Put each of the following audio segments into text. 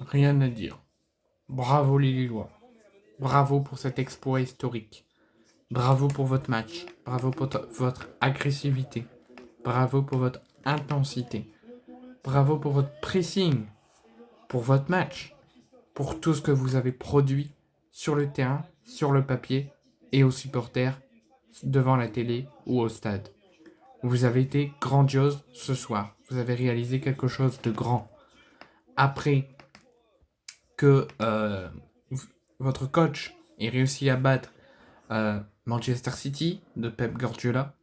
Rien à dire. Bravo les Lillois. Bravo pour cet exploit historique. Bravo pour votre match. Bravo pour votre agressivité. Bravo pour votre intensité. Bravo pour votre pressing. Pour votre match. Pour tout ce que vous avez produit sur le terrain, sur le papier et aux supporters devant la télé ou au stade. Vous avez été grandiose ce soir. Vous avez réalisé quelque chose de grand. Après que votre coach ait réussi à battre Manchester City de Pep Guardiola,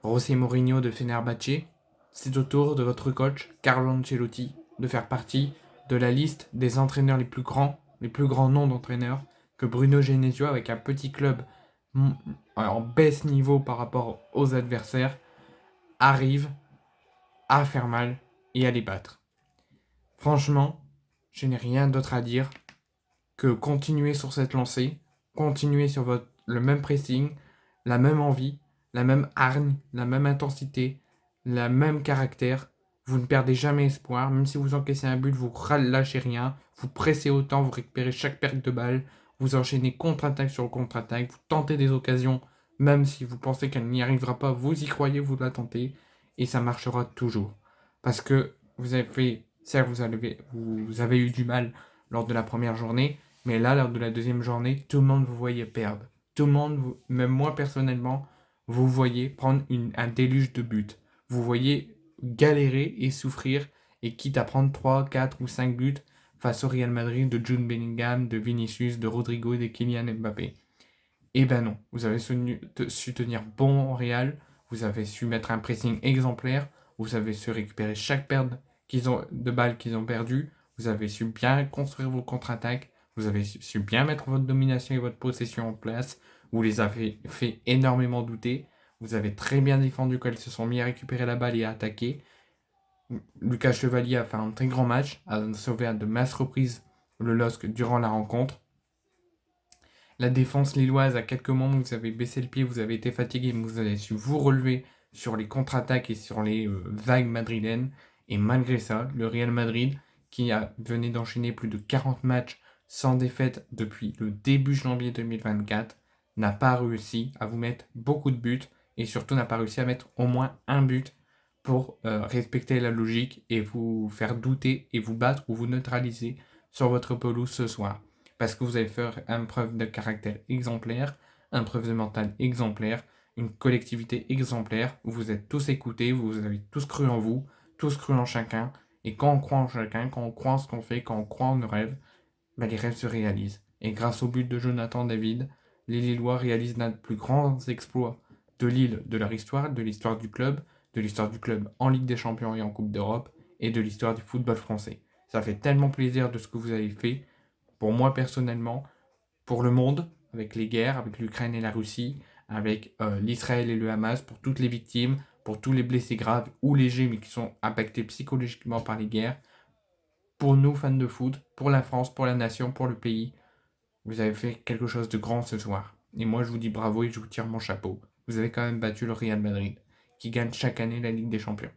José Mourinho de Fenerbahçe, c'est au tour de votre coach Carlo Ancelotti de faire partie de la liste des entraîneurs les plus grands noms d'entraîneurs que Bruno Genesio, avec un petit club en baisse niveau par rapport aux adversaires, arrive à faire mal et à les battre. Franchement, je n'ai rien d'autre à dire que continuer sur cette lancée, continuer sur le même pressing, la même envie, la même hargne, la même intensité, le même caractère. Vous ne perdez jamais espoir, même si vous encaissez un but, vous lâchez rien, vous pressez autant, vous récupérez chaque perte de balle, vous enchaînez contre-attaque sur contre-attaque, vous tentez des occasions, même si vous pensez qu'elle n'y arrivera pas, vous y croyez, vous la tentez, et ça marchera toujours. Parce que vous avez fait, certes, vous avez eu du mal lors de la première journée, mais là, lors de la deuxième journée, tout le monde vous voyait perdre. Tout le monde, même moi personnellement, vous voyez prendre un déluge de buts. Vous voyez galérer et souffrir, et quitte à prendre 3, 4 ou 5 buts face au Real Madrid de Jude Bellingham, de Vinicius, de Rodrigo et de Kylian Mbappé. Eh ben non, vous avez su tenir bon au Real, vous avez su mettre un pressing exemplaire, vous avez su récupérer chaque perte de balles qu'ils ont perdu, vous avez su bien construire vos contre-attaques, vous avez su bien mettre votre domination et votre possession en place, vous les avez fait énormément douter, vous avez très bien défendu quand ils se sont mis à récupérer la balle et à attaquer. Lucas Chevalier a fait un très grand match, a sauvé à de masses reprises le LOSC durant la rencontre. La défense lilloise, à quelques moments, vous avez baissé le pied, vous avez été fatigué, mais vous avez su vous relever sur les contre-attaques et sur les vagues madrilènes. Et malgré ça, le Real Madrid, qui venait d'enchaîner plus de 40 matchs sans défaite depuis le début janvier 2024, n'a pas réussi à vous mettre beaucoup de buts et surtout n'a pas réussi à mettre au moins un but pour respecter la logique et vous faire douter et vous battre ou vous neutraliser sur votre pelouse ce soir. Parce que vous avez fait une preuve de caractère exemplaire, une preuve de mental exemplaire, une collectivité exemplaire, où vous êtes tous écoutés, vous avez tous cru en vous, tous cru en chacun, et quand on croit en chacun, quand on croit en ce qu'on fait, quand on croit en nos rêves, ben les rêves se réalisent. Et grâce au but de Jonathan David, les Lillois réalisent l'un des plus grands exploits de Lille, de leur histoire, de l'histoire du club en Ligue des Champions et en Coupe d'Europe, et de l'histoire du football français. Ça fait tellement plaisir de ce que vous avez fait, pour moi personnellement, pour le monde, avec les guerres, avec l'Ukraine et la Russie, avec l'Israël et le Hamas, pour toutes les victimes, pour tous les blessés graves ou légers, mais qui sont impactés psychologiquement par les guerres, pour nous, fans de foot, pour la France, pour la nation, pour le pays. Vous avez fait quelque chose de grand ce soir. Et moi, je vous dis bravo et je vous tire mon chapeau. Vous avez quand même battu le Real Madrid, qui gagne chaque année la Ligue des Champions.